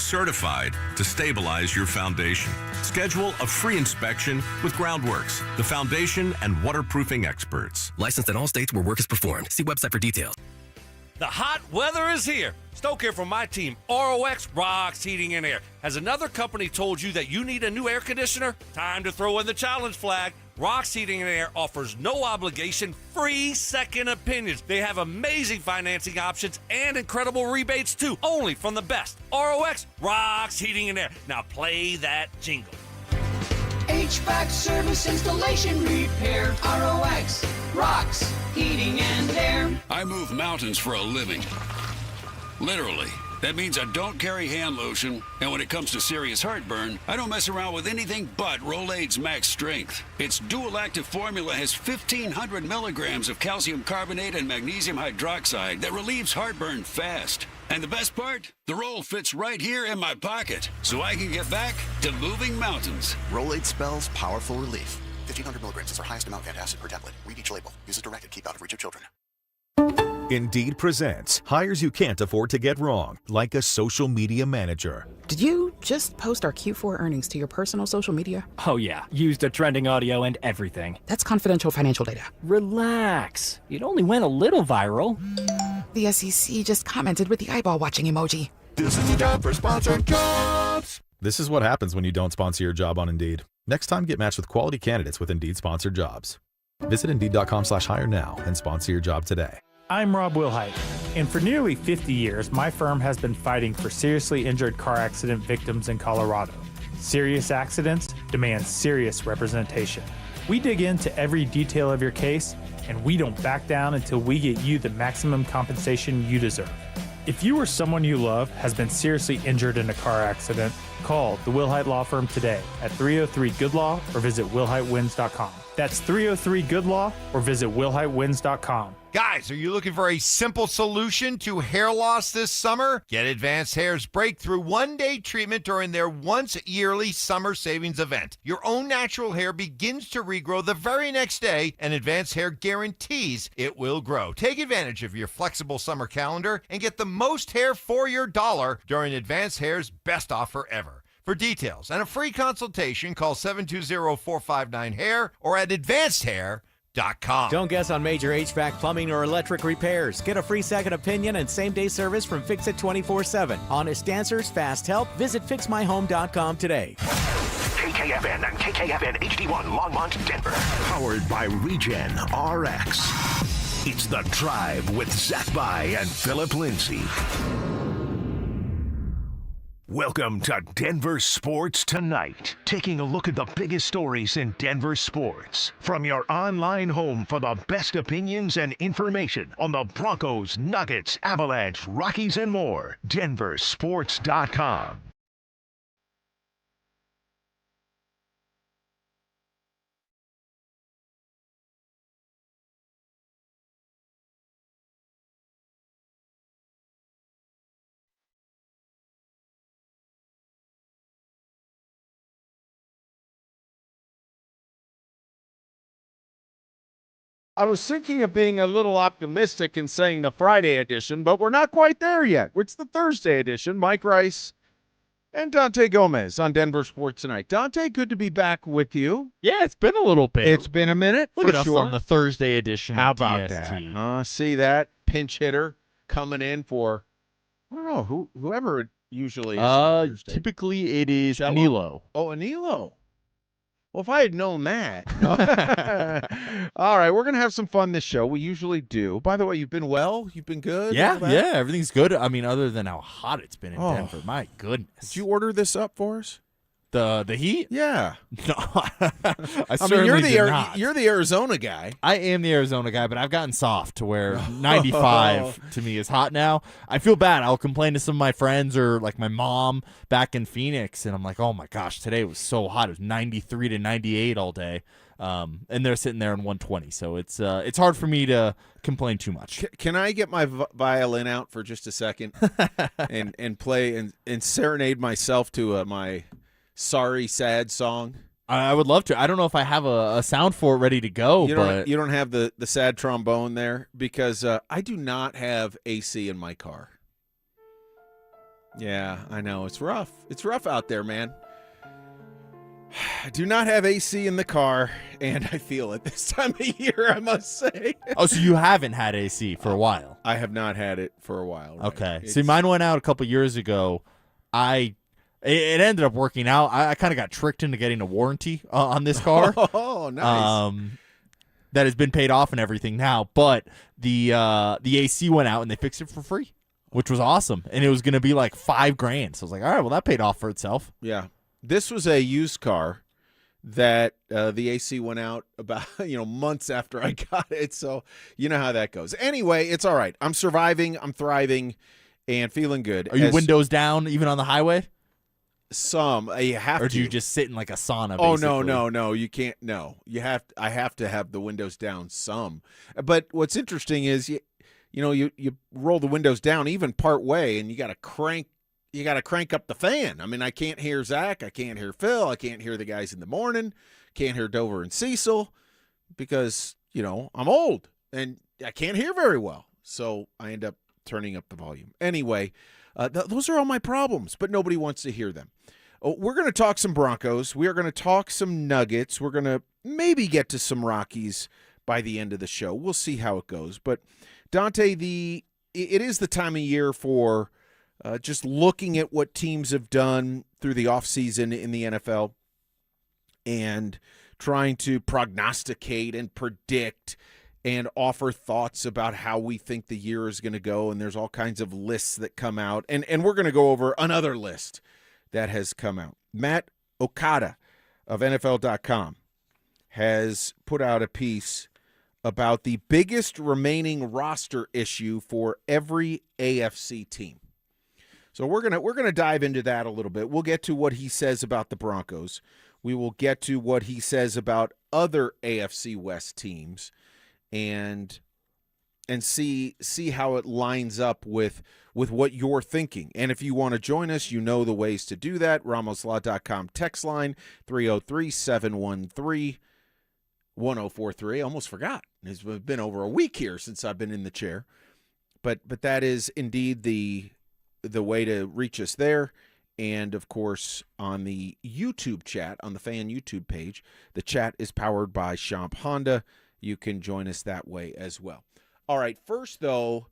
certified to stabilize your foundation. Schedule a free inspection with Groundworks, the foundation and waterproofing experts. Licensed in all states where work is performed. See website for details. The hot weather is here. Stoke here from my team, ROX Rocks Heating and Air. Has another company told you that you need a new air conditioner? Time to throw in the challenge flag. Rocks Heating and Air offers no obligation, free second opinions. They have amazing financing options and incredible rebates too, only from the best. ROX Rocks Heating and Air. Now play that jingle. HVAC service, installation, repair. ROX Rocks Heating and Air. I move mountains for a living. Literally. That means I don't carry hand lotion, and when it comes to serious heartburn, I don't mess around with anything but Rolaids Max Strength. Its dual-active formula has 1,500 milligrams of calcium carbonate and magnesium hydroxide that relieves heartburn fast. And the best part? The roll fits right here in my pocket, so I can get back to moving mountains. Rolaids spells powerful relief. 1,500 milligrams is our highest amount of antacid per tablet. Read each label. Use as directed. Keep out of reach of children. Indeed presents hires you can't afford to get wrong, like a social media manager. Did you just post our Q4 earnings to your personal social media? Oh yeah, used a trending audio and everything. That's confidential financial data. Relax, it only went a little viral. The SEC just commented with the eyeball watching emoji. This is the job for sponsored jobs. This is what happens when you don't sponsor your job on Indeed. Next time, get matched with quality candidates with Indeed sponsored jobs. Visit Indeed.com/hire now and sponsor your job today. I'm Rob Wilhite, and for nearly 50 years, my firm has been fighting for seriously injured car accident victims in Colorado. Serious accidents demand serious representation. We dig into every detail of your case, and we don't back down until we get you the maximum compensation you deserve. If you or someone you love has been seriously injured in a car accident, call the Wilhite Law Firm today at 303-GOOD-LAW or visit WilhiteWins.com. That's 303-GOOD-LAW or visit WilhiteWins.com. Guys, are you looking for a simple solution to hair loss this summer? Get Advanced Hair's breakthrough one-day treatment during their once-yearly summer savings event. Your own natural hair begins to regrow the very next day, and Advanced Hair guarantees it will grow. Take advantage of your flexible summer calendar and get the most hair for your dollar during Advanced Hair's best offer ever. For details and a free consultation, call 720-459-HAIR or at advancedhair.com. Don't guess on major HVAC, plumbing, or electric repairs. Get a free second opinion and same-day service from Fix-It 24/7. Honest answers, fast help. Visit FixMyHome.com today. KKFN and KKFN HD1 Longmont, Denver. Powered by Regen RX. It's The Drive with Zach By and Philip Lindsay. Welcome to Denver Sports Tonight. Taking a look at the biggest stories in Denver sports. From your online home for the best opinions and information on the Broncos, Nuggets, Avalanche, Rockies, and more. DenverSports.com. I was thinking of being a little optimistic and saying the Friday edition, but we're not quite there yet. It's the Thursday edition. Mike Rice and Dante Gomez on Denver Sports Tonight. Dante, good to be back with you. Yeah, it's been a little bit. It's been a minute. Look at us on the Thursday edition. How of about DST. that? See that pinch hitter coming in for, I don't know, whoever it usually is. on Thursday. Typically it is Anilo. Oh, Anilo. Well, if I had known that. All right, we're going to have some fun this show. We usually do. By the way, you've been well? You've been good? Yeah, everything's good. I mean, other than how hot it's been in Denver. My goodness. Did you order this up for us? The heat? Yeah. No, I mean, did not. you're the Arizona guy. I am the Arizona guy, but I've gotten soft to where 95 to me is hot now. I feel bad. I'll complain to some of my friends or like my mom back in Phoenix, and I'm like, oh my gosh, today was so hot. It was 93 to 98 all day, and they're sitting there in 120. So it's hard for me to complain too much. Can I get my violin out for just a second and play and serenade myself to my sorry, sad song? I would love to. I don't know if I have a sound for it ready to go. You but don't have the sad trombone there because I do not have AC in my car. Yeah, I know. It's rough. It's rough out there, man. I do not have AC in the car, and I feel it this time of year, I must say. Oh, so you haven't had AC for a while? I have not had it for a while. Right? Okay. See, mine went out a couple years ago. It ended up working out. I kind of got tricked into getting a warranty on this car. Oh, nice. That has been paid off and everything now, but the AC went out and they fixed it for free, which was awesome. And it was going to be like $5,000. So I was like, all right, well, that paid off for itself. Yeah. This was a used car that the AC went out about, months after I got it. So you know how that goes. Anyway, it's all right. I'm surviving. I'm thriving and feeling good. Are you windows down even on the highway? Some. You have to. Or do you just sit in like a sauna, Oh, basically? no. You can't. No. I have to have the windows down some. But what's interesting is, you roll the windows down even part way, and you got to crank up the fan. I mean, I can't hear Zach. I can't hear Phil. I can't hear the guys in the morning. Can't hear Dover and Cecil because, I'm old and I can't hear very well. So I end up turning up the volume. Anyway, those are all my problems, but nobody wants to hear them. We're going to talk some Broncos. We are going to talk some Nuggets. We're going to maybe get to some Rockies by the end of the show. We'll see how it goes. But, Dante, it is the time of year for just looking at what teams have done through the offseason in the NFL and trying to prognosticate and predict and offer thoughts about how we think the year is going to go. And there's all kinds of lists that come out. And we're going to go over another list that has come out. Matt Okada of NFL.com has put out a piece about the biggest remaining roster issue for every AFC team. So we're gonna dive into that a little bit. We'll get to what he says about the Broncos. We will get to what he says about other AFC West teams, and see how it lines up with what you're thinking. And if you want to join us, you know the ways to do that. RamosLaw.com text line 303-713-1043. I almost forgot. It's been over a week here since I've been in the chair, but that is indeed the way to reach us there. And, of course, on the YouTube chat, on the fan YouTube page, the chat is powered by Champ Honda. You can join us that way as well. All right, first, though,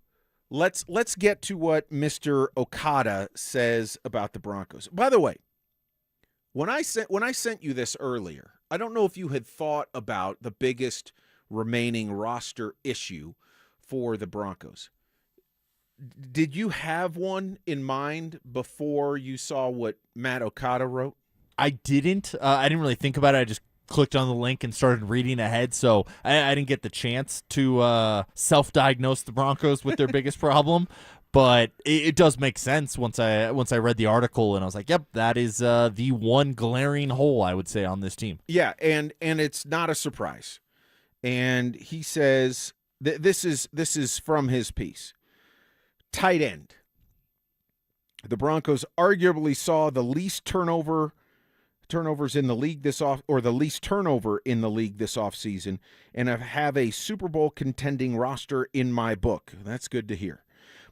let's get to what Mr. Okada says about the Broncos. By the way, when I sent you this earlier, I don't know if you had thought about the biggest remaining roster issue for the Broncos. Did you have one in mind before you saw what Matt Okada wrote? I didn't. I didn't really think about it. I just clicked on the link and started reading ahead, so I didn't get the chance to self-diagnose the Broncos with their biggest problem. But it does make sense once I read the article, and I was like, yep, that is the one glaring hole, I would say, on this team. Yeah, and it's not a surprise. And he says this is from his piece. Tight end. The Broncos arguably saw the least turnovers in the league the least turnover in the league this offseason, and have a Super Bowl contending roster in my book. That's good to hear.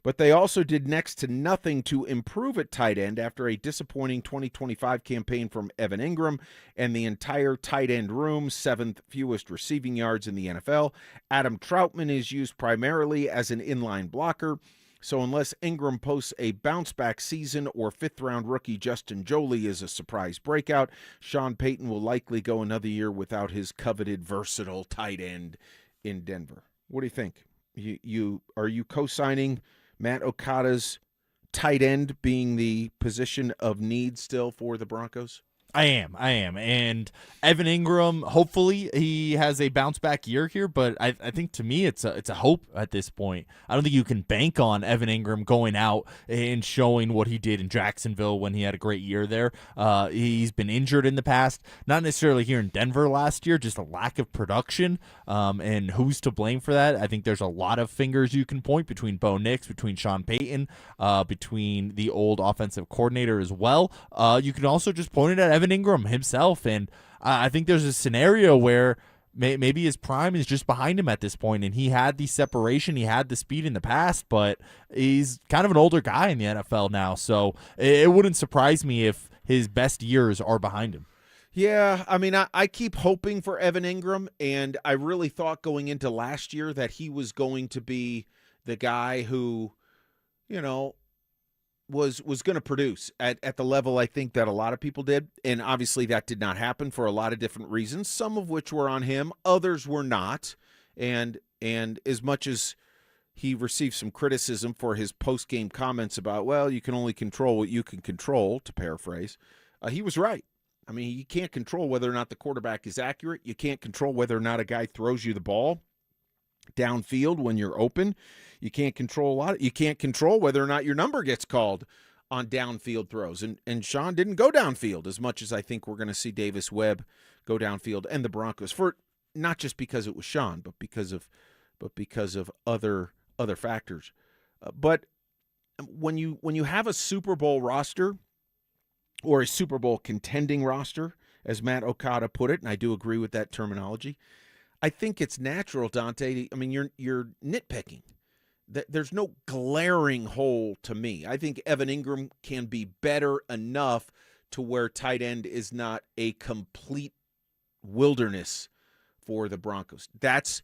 But they also did next to nothing to improve at tight end after a disappointing 2025 campaign from Evan Ingram and the entire tight end room, 7th fewest receiving yards in the NFL. Adam Troutman is used primarily as an inline blocker. So unless Ingram posts a bounce-back season or fifth-round rookie Justin Joly is a surprise breakout, Sean Payton will likely go another year without his coveted versatile tight end in Denver. What do you think? Are you co-signing Matt Okada's tight end being the position of need still for the Broncos? I am. And Evan Ingram, hopefully he has a bounce back year here, but I think to me it's a hope at this point. I don't think you can bank on Evan Ingram going out and showing what he did in Jacksonville when he had a great year there. He's been injured in the past, not necessarily here in Denver last year, just a lack of production. And who's to blame for that? I think there's a lot of fingers you can point between Bo Nix, between Sean Payton, between the old offensive coordinator as well. You can also just point it at Evan Ingram himself, and I think there's a scenario where maybe his prime is just behind him at this point, and he had the separation, he had the speed in the past, but he's kind of an older guy in the NFL now, so it wouldn't surprise me if his best years are behind him. Yeah, I mean, I keep hoping for Evan Ingram, and I really thought going into last year that he was going to be the guy who, you know, was going to produce at the level I think that a lot of people did. And obviously that did not happen for a lot of different reasons, some of which were on him, others were not. And as much as he received some criticism for his post-game comments about, well, you can only control what you can control, to paraphrase, he was right. I mean, you can't control whether or not the quarterback is accurate. You can't control whether or not a guy throws you the ball downfield when you're open. You can't control a lot. You can't control whether or not your number gets called on downfield throws. And Sean didn't go downfield as much as I think we're going to see Davis Webb go downfield and the Broncos, for not just because it was Sean, but because of other factors. But when you have a Super Bowl roster, or a Super Bowl contending roster, as Matt Okada put it, and I do agree with that terminology, I think it's natural, Dante. I mean, you're nitpicking. There's no glaring hole to me. I think Evan Ingram can be better enough to where tight end is not a complete wilderness for the Broncos. That's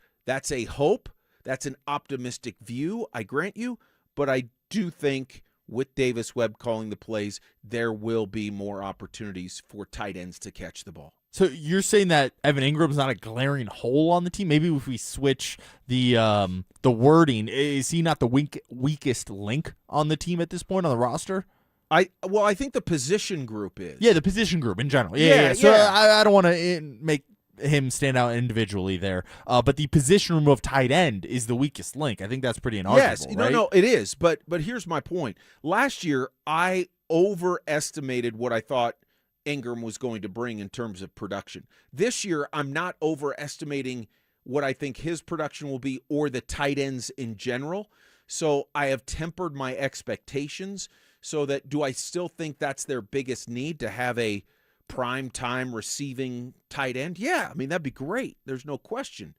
a hope. That's an optimistic view, I grant you, but I do think with Davis Webb calling the plays, there will be more opportunities for tight ends to catch the ball. So you're saying that Evan Ingram's not a glaring hole on the team? Maybe if we switch the wording, is he not the weakest link on the team at this point on the roster? I think the position group is. Yeah, the position group in general. Yeah. So I don't want to make him stand out individually there, but the position room of tight end is the weakest link. I think that's pretty inarguable. Yes, right? No, it is. But here's my point. Last year, I overestimated what I thought Ingram was going to bring in terms of production. This year, I'm not overestimating what I think his production will be or the tight ends in general. So I have tempered my expectations so that, do I still think that's their biggest need, to have a prime time receiving tight end? Yeah, I mean, that'd be great. There's no question.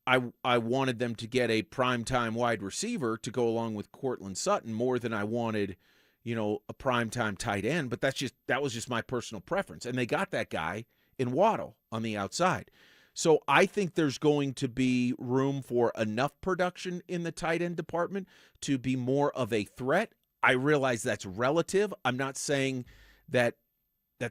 I wanted them to get a prime time wide receiver to go along with Courtland Sutton more than I wanted, a prime time tight end, but that was just my personal preference. And they got that guy in Waddle on the outside. So I think there's going to be room for enough production in the tight end department to be more of a threat. I realize that's relative. I'm not saying that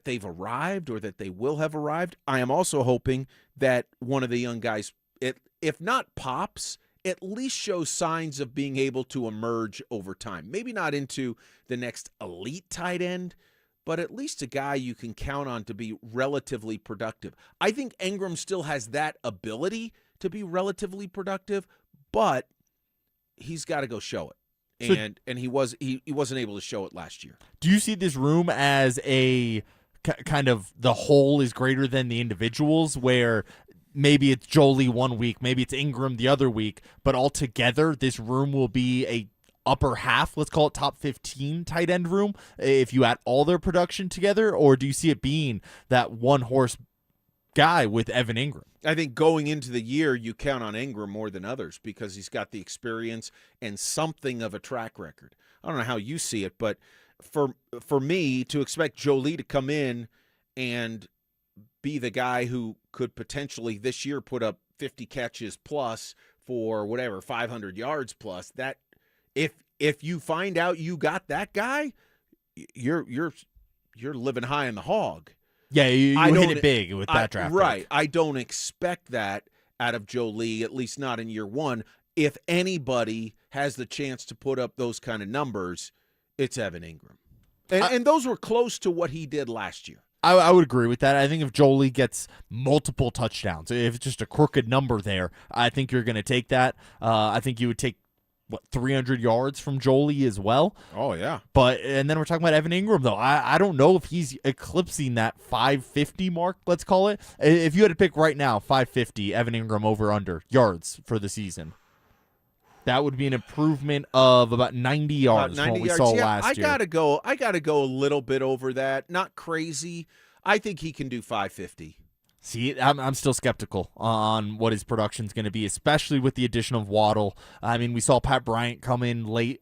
they've arrived or that they will have arrived. I am also hoping that one of the young guys, if not pops, at least shows signs of being able to emerge over time. Maybe not into the next elite tight end, but at least a guy you can count on to be relatively productive. I think Ingram still has that ability to be relatively productive, but he's got to go show it. And he wasn't able to show it last year. Do you see this room as a kind of the whole is greater than the individuals, where maybe it's Jolie one week, maybe it's Ingram the other week, but altogether this room will be a upper half, let's call it top 15 tight end room if you add all their production together? Or do you see it being that one horse guy with Evan Ingram? I think going into the year, you count on Ingram more than others because he's got the experience and something of a track record. I don't know how you see it, but for me to expect Jolie to come in and be the guy who could potentially this year put up 50 catches plus for whatever 500 yards plus, that if you find out you got that guy, you're living high in the hog. Yeah, you hit it big with that draft. Right. I don't expect that out of Jolie, at least not in year one. If anybody has the chance to put up those kind of numbers, it's Evan Ingram. And those were close to what he did last year. I would agree with that. I think if Jolie gets multiple touchdowns, if it's just a crooked number there, I think you're going to take that. I think you would take 300 yards from Jolie as well. Oh, yeah. And then we're talking about Evan Ingram, though. I don't know if he's eclipsing that 550 mark, let's call it. If you had to pick right now, 550, Evan Ingram over under yards for the season, that would be an improvement of about 90 yards from what we saw last year. I gotta go a little bit over that. Not crazy. I think he can do 550. See, I'm still skeptical on what his production's going to be, especially with the addition of Waddle. I mean, we saw Pat Bryant come in late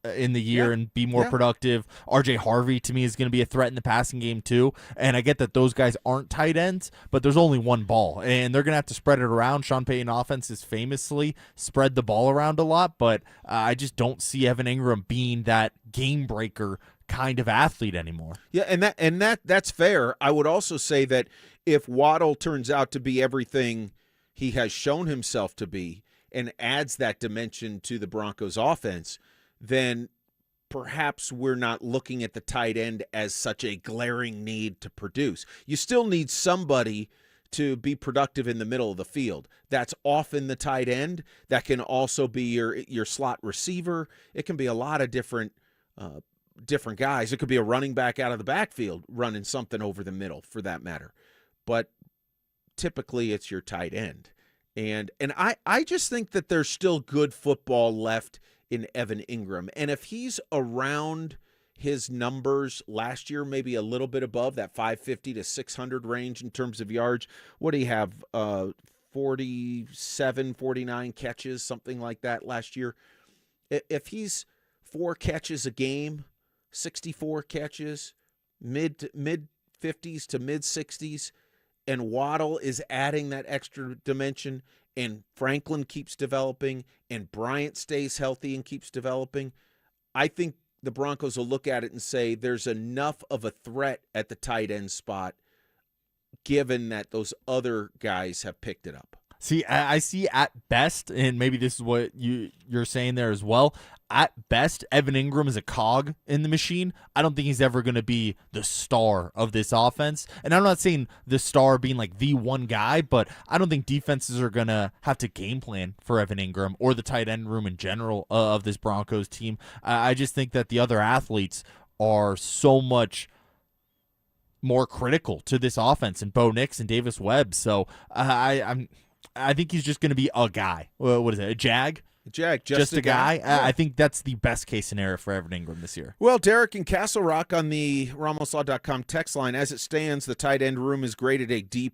in the year and be more productive. RJ Harvey, to me, is going to be a threat in the passing game, too. And I get that those guys aren't tight ends, but there's only one ball, and they're going to have to spread it around. Sean Payton offenses famously spread the ball around a lot, but I just don't see Evan Ingram being that game breaker kind of athlete anymore. Yeah, and that's fair. I would also say that if Waddle turns out to be everything he has shown himself to be and adds that dimension to the Broncos offense, then perhaps we're not looking at the tight end as such a glaring need to produce. You still need somebody to be productive in the middle of the field. That's often the tight end. That can also be your slot receiver. It can be a lot of different guys. It could be a running back out of the backfield running something over the middle, for that matter. But typically it's your tight end. And I just think that there's still good football left in Evan Ingram. And if he's around his numbers last year, maybe a little bit above that 550 to 600 range in terms of yards, what do you have, 47, 49 catches, something like that last year? If he's 4 catches a game, 64 catches, mid 50s to mid 60s, and Waddle is adding that extra dimension, and Franklin keeps developing, and Bryant stays healthy and keeps developing, I think the Broncos will look at it and say there's enough of a threat at the tight end spot given that those other guys have picked it up. See, I see at best, and maybe this is what you're saying there as well, at best, Evan Ingram is a cog in the machine. I don't think he's ever going to be the star of this offense. And I'm not saying the star being like the one guy, but I don't think defenses are going to have to game plan for Evan Ingram or the tight end room in general of this Broncos team. I just think that the other athletes are so much more critical to this offense, and Bo Nix and Davis Webb. So I think he's just going to be a guy. What is it, a jag? Just a guy. Yeah. I think that's the best case scenario for Evan Ingram this year. Well, Derek in Castle Rock on the RamosLaw.com text line, as it stands, the tight end room is graded a D+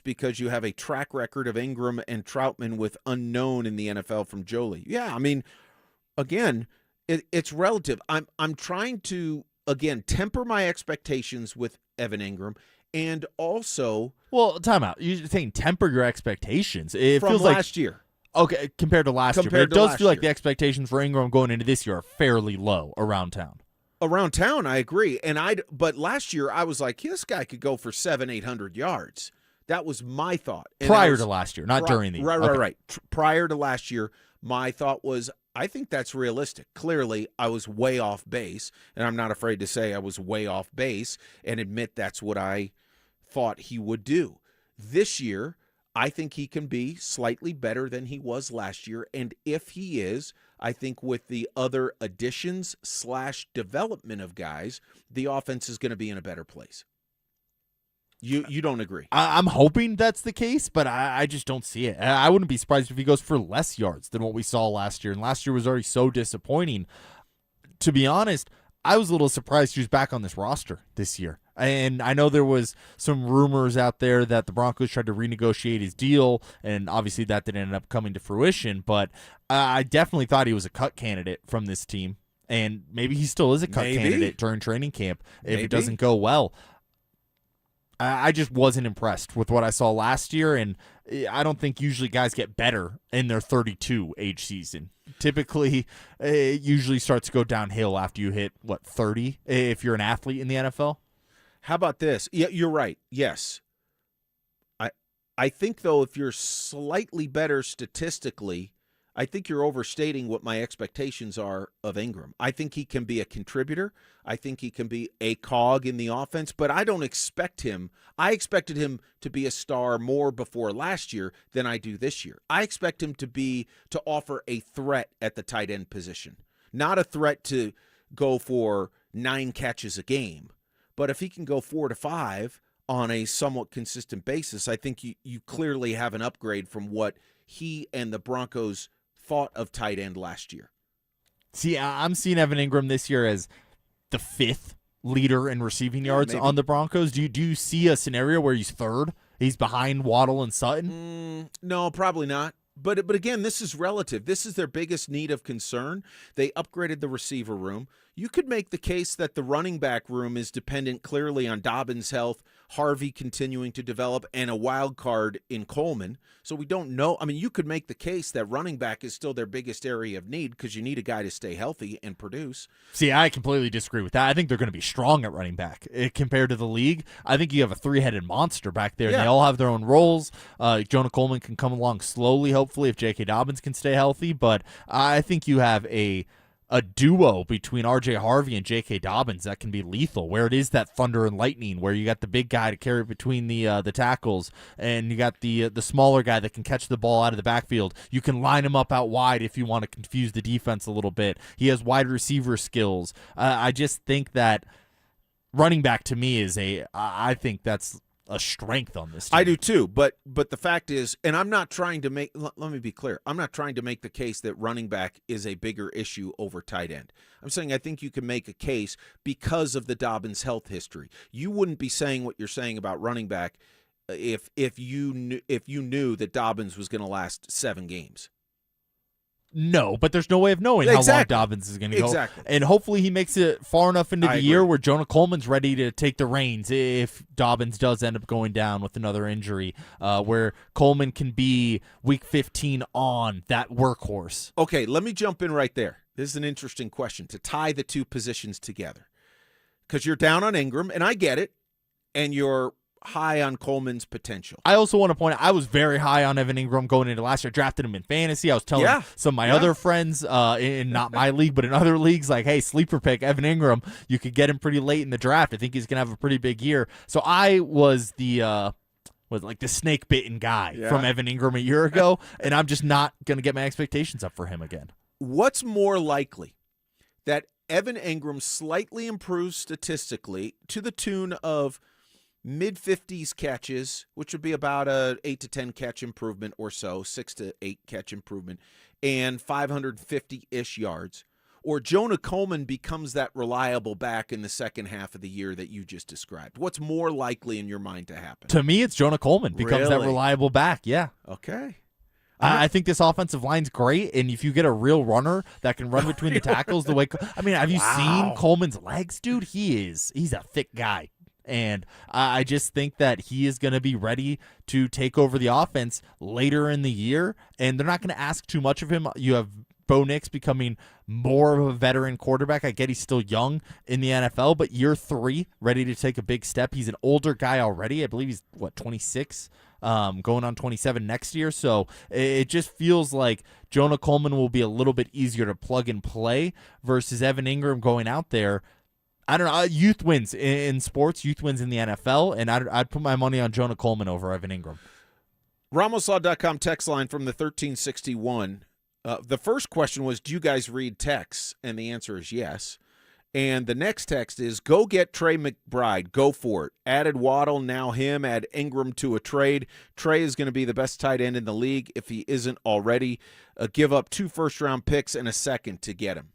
because you have a track record of Ingram and Troutman with unknown in the NFL from Jolie. Yeah, I mean, again, it's relative. I'm trying to, again, temper my expectations with Evan Ingram, and also... Well, time out. You're saying temper your expectations. It from feels last like, year. Okay, compared to last year. But it does feel like the expectations for Ingram going into this year are fairly low around town. Around town, I agree. But last year, I was like, this guy could go for 700-800 yards. That was my thought. And prior to last year, not during the year. Right. Prior to last year, my thought was, I think that's realistic. Clearly, I was way off base, and I'm not afraid to say I was way off base and admit that's what I thought he would do. This year, I think he can be slightly better than he was last year, and if he is, I think with the other additions / development of guys, the offense is going to be in a better place. You don't agree? I'm hoping that's the case, but I just don't see it. I wouldn't be surprised if he goes for less yards than what we saw last year, and last year was already so disappointing. To be honest, I was a little surprised he was back on this roster this year. And I know there was some rumors out there that the Broncos tried to renegotiate his deal, and obviously that didn't end up coming to fruition, but I definitely thought he was a cut candidate from this team, and maybe he still is a cut candidate during training camp if it doesn't go well. I just wasn't impressed with what I saw last year, and I don't think usually guys get better in their 32 age season. Typically, it usually starts to go downhill after you hit, 30, if you're an athlete in the NFL? How about this? Yeah, you're right. Yes. I think, though, if you're slightly better statistically, I think you're overstating what my expectations are of Ingram. I think he can be a contributor. I think he can be a cog in the offense, but I don't expect him. I expected him to be a star more before last year than I do this year. I expect him to offer a threat at the tight end position, not a threat to go for 9 catches a game. But if he can go 4 to 5 on a somewhat consistent basis, I think you clearly have an upgrade from what he and the Broncos thought of tight end last year. See, I'm seeing Evan Ingram this year as the 5th leader in receiving yards on the Broncos. Do you see a scenario where he's 3rd He's behind Waddle and Sutton? No, probably not. But again, this is relative. This is their biggest need of concern. They upgraded the receiver room. You could make the case that the running back room is dependent clearly on Dobbins' health, Harvey continuing to develop, and a wild card in Coleman. So we don't know. I mean, you could make the case that running back is still their biggest area of need because you need a guy to stay healthy and produce. See, I completely disagree with that. I think they're going to be strong at running back compared to the league. I think you have a three-headed monster back there. Yeah. They all have their own roles. Jonah Coleman can come along slowly, hopefully, if J.K. Dobbins can stay healthy. But I think you have a duo between R.J. Harvey and J.K. Dobbins that can be lethal, where it is that thunder and lightning, where you got the big guy to carry between the tackles, and you got the smaller guy that can catch the ball out of the backfield. You can line him up out wide if you want to confuse the defense a little bit. He has wide receiver skills. I just think that running back to me is I think that's a strength on this team. I do too, but the fact is, and I'm not trying to make, let me be clear, I'm not trying to make the case that running back is a bigger issue over tight end. I'm saying I think you can make a case because of the Dobbins health history. You wouldn't be saying what you're saying about running back if you knew that Dobbins was going to last 7 games. No, but there's no way of knowing how long Dobbins is going to go. Exactly. And hopefully he makes it far enough into the year where Jonah Coleman's ready to take the reins if Dobbins does end up going down with another injury, where Coleman can be week 15 on that workhorse. Okay, let me jump in right there. This is an interesting question to tie the two positions together. Because you're down on Ingram, and I get it, and you're high on Coleman's potential. I also want to point out I was very high on Evan Ingram going into last year. Drafted him in fantasy. I was telling some of my other friends in not my league, but in other leagues, like, hey, sleeper pick Evan Ingram. You could get him pretty late in the draft. I think he's going to have a pretty big year. So I was the snake bitten guy from Evan Ingram a year ago, and I'm just not going to get my expectations up for him again. What's more likely, that Evan Ingram slightly improves statistically to the tune of mid-50s catches, which would be about a 8 to 10 catch improvement or so, 6 to 8 catch improvement, and 550-ish yards, or Jonah Coleman becomes that reliable back in the second half of the year that you just described? What's more likely in your mind to happen? To me, it's Jonah Coleman becomes that reliable back, yeah. Okay. I think this offensive line's great, and if you get a real runner that can run between the tackles the way – I mean, have you seen Coleman's legs, dude? He's a thick guy. And I just think that he is going to be ready to take over the offense later in the year, and they're not going to ask too much of him. You have Bo Nix becoming more of a veteran quarterback. I get he's still young in the NFL, but year 3, ready to take a big step. He's an older guy already. I believe he's, 26? Going on 27 next year. So it just feels like Jonah Coleman will be a little bit easier to plug and play versus Evan Ingram going out there. I don't know. Youth wins in sports. Youth wins in the NFL, and I'd put my money on Jonah Coleman over Evan Ingram. RamosLaw.com text line from the 1361. The first question was, do you guys read texts? And the answer is yes. And the next text is, go get Trey McBride. Go for it. Added Waddle, now him. Add Ingram to a trade. Trey is going to be the best tight end in the league if he isn't already. Give up 2 first-round picks and a second to get him.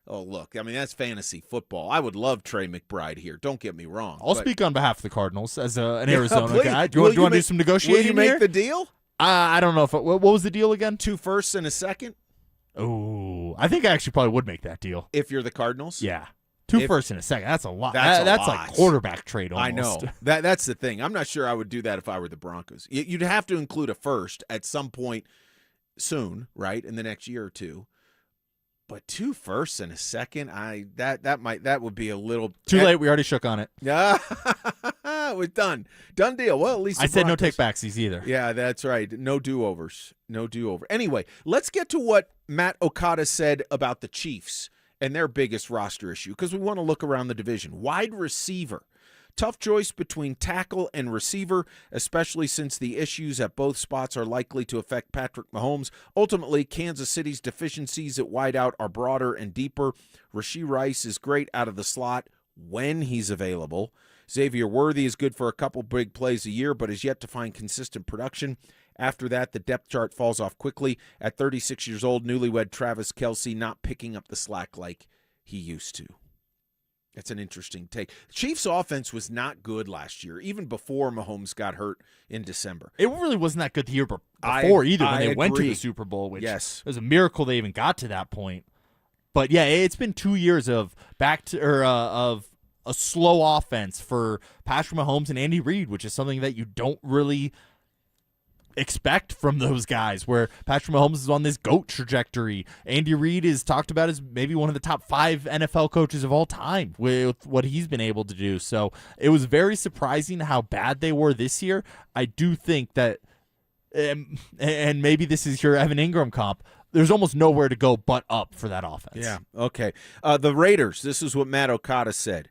Oh, look, I mean, that's fantasy football. I would love Trey McBride here. Don't get me wrong. I'll speak on behalf of the Cardinals as an Arizona guy. Do you want to do some negotiating here? Will you make here? the deal? I don't know. What was the deal again? 2 firsts and a second? Oh, I think I actually probably would make that deal. If you're the Cardinals? Yeah. 2 firsts and a second. That's a lot. That's like quarterback trade almost. I know. That's the thing. I'm not sure I would do that if I were the Broncos. You'd have to include a first at some point soon, right, in the next year or two. But 2 firsts and a second, that would be a little too late. We already shook on it. Yeah, it was done deal. Well, at least I said no take backsies either. Yeah, that's right. No do overs. Anyway, let's get to what Matt Okada said about the Chiefs and their biggest roster issue, because we want to look around the division. Wide receiver. Tough choice between tackle and receiver, especially since the issues at both spots are likely to affect Patrick Mahomes. Ultimately, Kansas City's deficiencies at wideout are broader and deeper. Rashee Rice is great out of the slot when he's available. Xavier Worthy is good for a couple big plays a year, but is yet to find consistent production. After that, the depth chart falls off quickly. At 36 years old, newlywed Travis Kelce not picking up the slack like he used to. That's an interesting take. Chiefs' offense was not good last year, even before Mahomes got hurt in December. It really wasn't that good the year before either when they went to the Super Bowl, which yes. it was a miracle they even got to that point. But yeah, it's been 2 years of of a slow offense for Patrick Mahomes and Andy Reid, which is something that you don't really expect from those guys, where Patrick Mahomes is on this GOAT trajectory. Andy Reid is talked about as maybe one of the top 5 NFL coaches of all time with what he's been able to do. So it was very surprising how bad they were this year. I do think that, and maybe this is your Evan Ingram comp, there's almost nowhere to go but up for that offense. Yeah, okay. The Raiders, this is what Matt Okada said.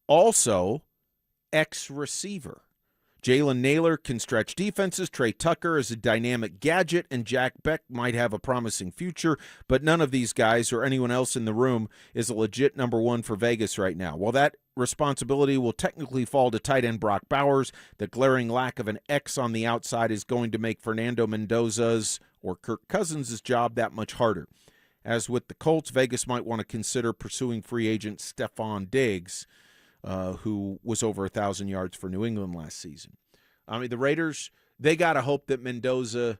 Also, ex-receiver. Jalen Naylor can stretch defenses. Trey Tucker is a dynamic gadget, and Jack Beck might have a promising future, but none of these guys or anyone else in the room is a legit number one for Vegas right now. While that responsibility will technically fall to tight end Brock Bowers, the glaring lack of an X on the outside is going to make Fernando Mendoza's or Kirk Cousins' job that much harder. As with the Colts, Vegas might want to consider pursuing free agent Stephon Diggs, who was over 1,000 yards for New England last season. I mean, the Raiders, they got to hope that Mendoza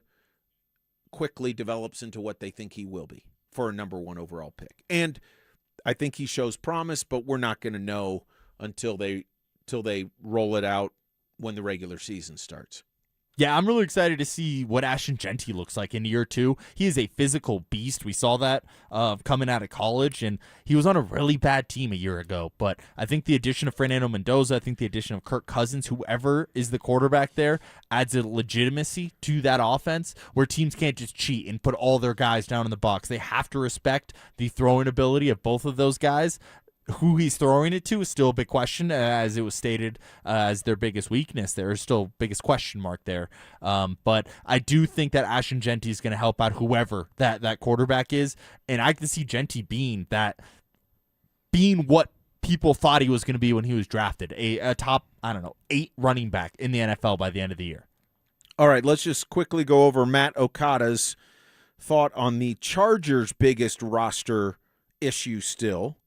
quickly develops into what they think he will be for a number one overall pick. And I think he shows promise, but we're not going to know until they roll it out when the regular season starts. Yeah, I'm really excited to see what Ashton Genty looks like in year 2. He is a physical beast. We saw that coming out of college, and he was on a really bad team a year ago. But I think the addition of Fernando Mendoza, I think the addition of Kirk Cousins, whoever is the quarterback there, adds a legitimacy to that offense where teams can't just cheat and put all their guys down in the box. They have to respect the throwing ability of both of those guys. Who he's throwing it to is still a big question, as it was stated as their biggest weakness. There is still biggest question mark there. But I do think that Ashton Genty is going to help out whoever that quarterback is, and I can see Genty being what people thought he was going to be when he was drafted, a top 8 running back in the NFL by the end of the year. All right, let's just quickly go over Matt Okada's thought on the Chargers' biggest roster issue still,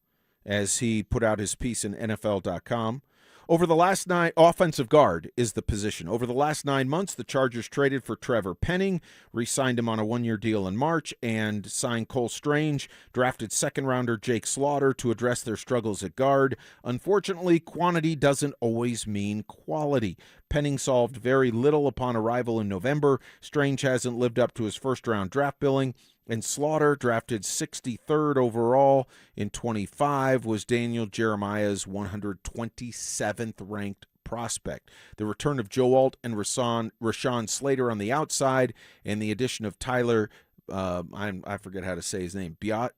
as he put out his piece in NFL.com. Over the last 9, offensive guard is the position. Over the last 9 months, the Chargers traded for Trevor Penning, re-signed him on a 1-year deal in March, and signed Cole Strange, drafted second-rounder Jake Slaughter to address their struggles at guard. Unfortunately, quantity doesn't always mean quality. Penning solved very little upon arrival in November. Strange hasn't lived up to his first-round draft billing. And Slaughter, drafted 63rd overall in 25, was Daniel Jeremiah's 127th ranked prospect. The return of Joe Alt and Rashawn Slater on the outside, and the addition of Tyler, I forget how to say his name, Biot,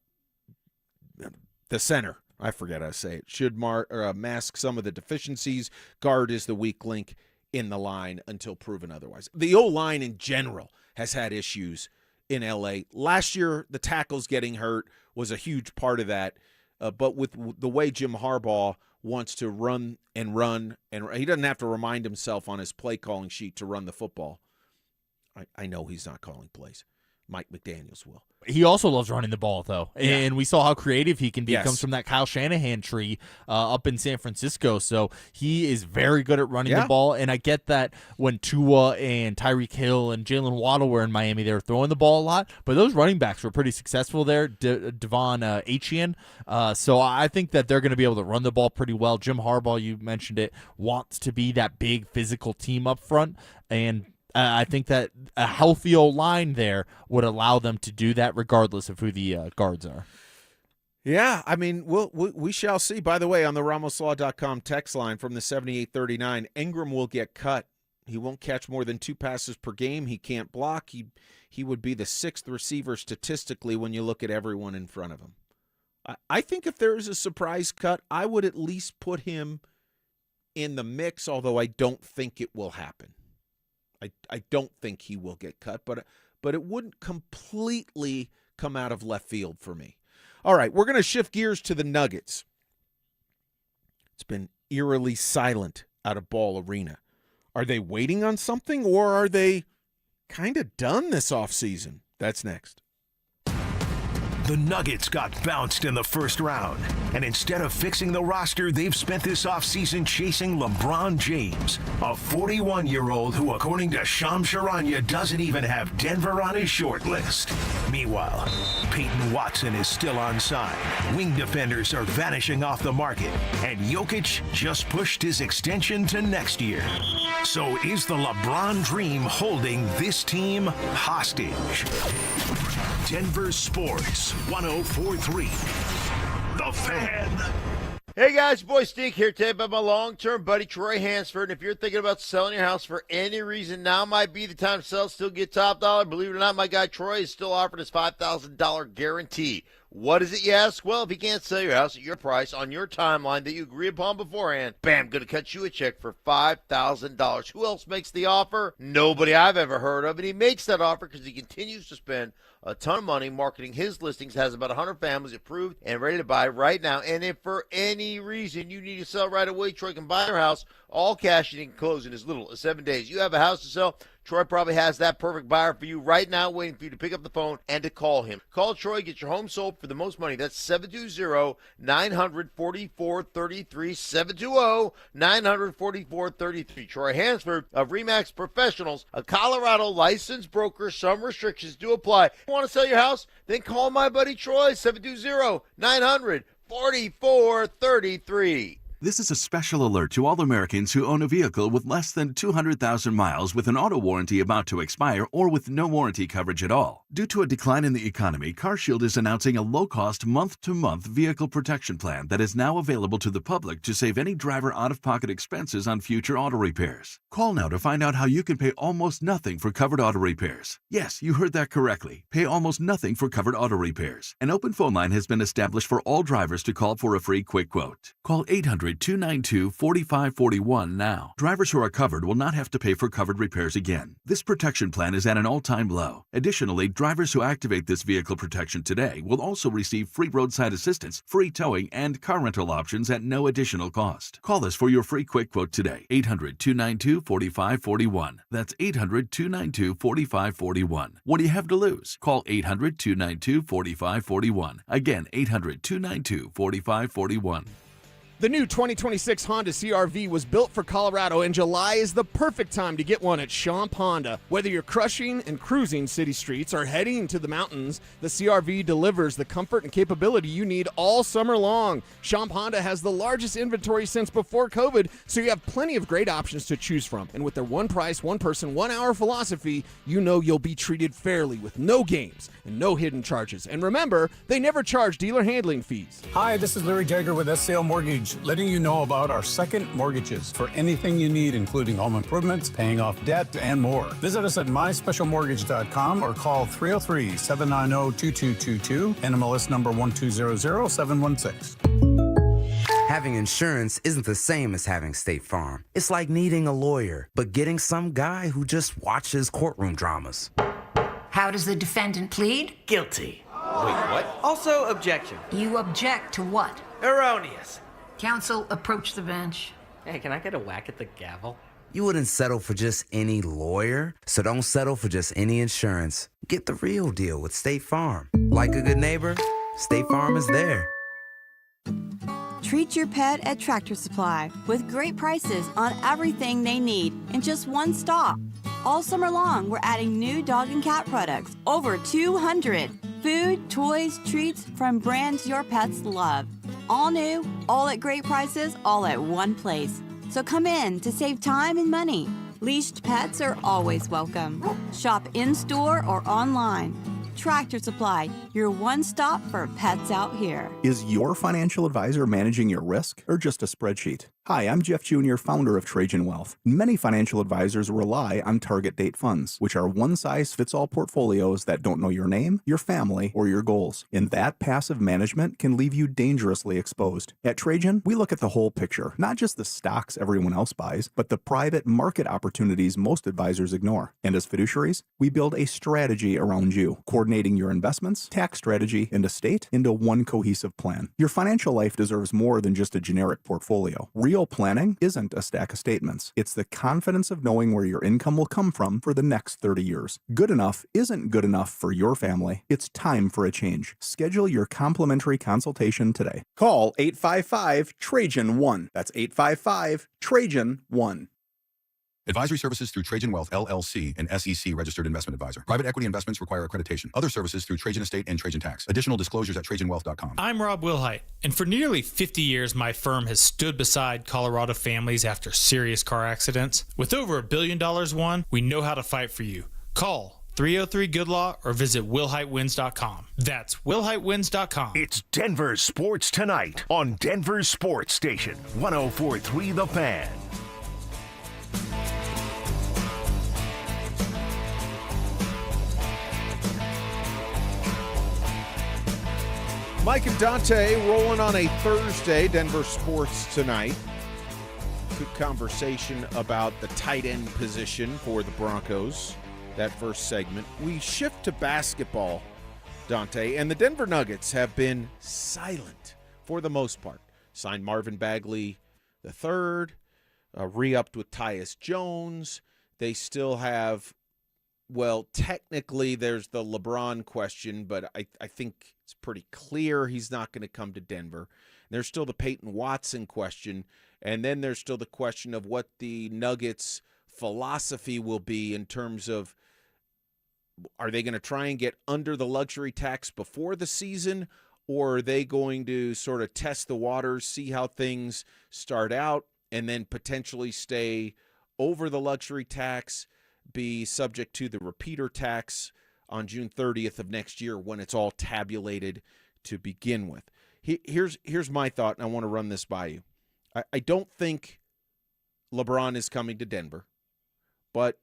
the center. I forget how to say it. Should mask some of the deficiencies. Guard is the weak link in the line until proven otherwise. The O-line in general has had issues in LA. Last year, the tackles getting hurt was a huge part of that. But with the way Jim Harbaugh wants to run, and he doesn't have to remind himself on his play calling sheet to run the football. I know he's not calling plays. Mike McDaniels will. He also loves running the ball, though. Yeah. And we saw how creative he can be. Yes. Comes from that Kyle Shanahan tree up in San Francisco. So he is very good at running the ball. And I get that when Tua and Tyreek Hill and Jalen Waddle were in Miami, they were throwing the ball a lot. But those running backs were pretty successful there, Devon Achane. So I think that they're going to be able to run the ball pretty well. Jim Harbaugh, you mentioned it, wants to be that big physical team up front. And I think that a healthy O-line there would allow them to do that regardless of who the guards are. Yeah, I mean, we shall see. By the way, on the RamosLaw.com text line from the 7839, Ingram will get cut. He won't catch more than 2 passes per game. He can't block. He would be the 6th receiver statistically when you look at everyone in front of him. I think if there is a surprise cut, I would at least put him in the mix, although I don't think it will happen. I don't think he will get cut, but it wouldn't completely come out of left field for me. All right, we're going to shift gears to the Nuggets. It's been eerily silent out of Ball Arena. Are they waiting on something, or are they kind of done this offseason? That's next. The Nuggets got bounced in the first round, and instead of fixing the roster, they've spent this offseason chasing LeBron James, a 41-year-old who, according to Shams Charania, doesn't even have Denver on his short list. Meanwhile, Payton Watson is still on side. Wing defenders are vanishing off the market, and Jokic just pushed his extension to next year. So is the LeBron dream holding this team hostage? Denver Sports 104.3. The Fan. Hey guys, boy Steve here today about my long-term buddy Troy Hansford. And if you're thinking about selling your house for any reason, now might be the time to sell, still get top dollar. Believe it or not, my guy Troy is still offering his $5,000 guarantee. What is it, you ask? Well, if you can't sell your house at your price on your timeline that you agree upon beforehand, bam, going to cut you a check for $5,000. Who else makes the offer? Nobody I've ever heard of. And he makes that offer because he continues to spend a ton of money marketing his listings, has about 100 families approved and ready to buy right now. And if for any reason you need to sell right away, Troy can buy your house all cash and he can close in as little as 7 days. You have a house to sell, Troy probably has that perfect buyer for you right now, waiting for you to pick up the phone and to call him. Call Troy, get your home sold for the most money. That's 720-900-4433, 720-900-4433. Troy Hansford of RE/MAX Professionals, a Colorado licensed broker. Some restrictions do apply. Want to sell your house? Then call my buddy Troy, 720-900-4433. This is a special alert to all Americans who own a vehicle with less than 200,000 miles with an auto warranty about to expire or with no warranty coverage at all. Due to a decline in the economy, CarShield is announcing a low-cost month-to-month vehicle protection plan that is now available to the public to save any driver out-of-pocket expenses on future auto repairs. Call now to find out how you can pay almost nothing for covered auto repairs. Yes, you heard that correctly. Pay almost nothing for covered auto repairs. An open phone line has been established for all drivers to call for a free quick quote. Call 800-292-4541 now. Drivers who are covered will not have to pay for covered repairs again. This protection plan is at an all-time low. Additionally, drivers who activate this vehicle protection today will also receive free roadside assistance, free towing, and car rental options at no additional cost. Call us for your free quick quote today. 800-292-4541. That's 800-292-4541. What do you have to lose? Call 800-292-4541. Again, 800-292-4541. The new 2026 Honda CR-V was built for Colorado, and July is the perfect time to get one at Champ Honda. Whether you're crushing and cruising city streets or heading to the mountains, the CR-V delivers the comfort and capability you need all summer long. Champ Honda has the largest inventory since before COVID, so you have plenty of great options to choose from. And with their one price, one person, 1 hour philosophy, you know you'll be treated fairly with no games and no hidden charges. And remember, they never charge dealer handling fees. Hi, this is Larry Geiger with SCL Mortgage, letting you know about our second mortgages for anything you need, including home improvements, paying off debt, and more. Visit us at myspecialmortgage.com or call 303-790-2222, NMLS number 1200716. Having insurance isn't the same as having State Farm. It's like needing a lawyer, but getting some guy who just watches courtroom dramas. How does the defendant plead? Guilty. Wait, what? Also, objection. You object to what? Erroneous. Counsel, approach the bench. Hey, can I get a whack at the gavel? You wouldn't settle for just any lawyer, so don't settle for just any insurance. Get the real deal with State Farm. Like a good neighbor, State Farm is there. Treat your pet at Tractor Supply with great prices on everything they need in just one stop. All summer long, we're adding new dog and cat products, over 200. Food, toys, treats from brands your pets love. All new, all at great prices, all at one place. So come in to save time and money. Leashed pets are always welcome. Shop in-store or online. Tractor Supply, your one stop for pets out here. Is your financial advisor managing your risk or just a spreadsheet? Hi, I'm Jeff Jr., founder of Trajan Wealth. Many financial advisors rely on target date funds, which are one-size-fits-all portfolios that don't know your name, your family, or your goals. And that passive management can leave you dangerously exposed. At Trajan, we look at the whole picture, not just the stocks everyone else buys, but the private market opportunities most advisors ignore. And as fiduciaries, we build a strategy around you, coordinating your investments, tax strategy, and estate into one cohesive plan. Your financial life deserves more than just a generic portfolio. Real planning isn't a stack of statements. It's the confidence of knowing where your income will come from for the next 30 years. Good enough isn't good enough for your family. It's time for a change. Schedule your complimentary consultation today. Call 855-TRAJAN-1. That's 855-TRAJAN-1. Advisory services through Trajan Wealth, LLC, an SEC registered investment advisor. Private equity investments require accreditation. Other services through Trajan Estate and Trajan Tax. Additional disclosures at TrajanWealth.com. I'm Rob Wilhite, and for nearly 50 years, my firm has stood beside Colorado families after serious car accidents. With over $1 billion won, we know how to fight for you. Call 303-GOOD-LAW or visit WilhiteWins.com. That's WilhiteWins.com. It's Denver Sports Tonight on Denver Sports Station 104.3 The Fan. Mike and Dante rolling on a Thursday, Denver Sports Tonight. Good conversation about the tight end position for the Broncos, that first segment. We shift to basketball, Dante, and the Denver Nuggets have been silent for the most part. Signed Marvin Bagley III, re-upped with Tyus Jones. They still have, well, technically there's the LeBron question, but I think it's pretty clear he's not going to come to Denver. There's still the Payton Watson question, and then there's still the question of what the Nuggets' philosophy will be in terms of, are they going to try and get under the luxury tax before the season, or are they going to sort of test the waters, see how things start out, and then potentially stay over the luxury tax, be subject to the repeater tax on June 30th of next year when it's all tabulated to begin with? Here's my thought, and I want to run this by you. I don't think LeBron is coming to Denver, but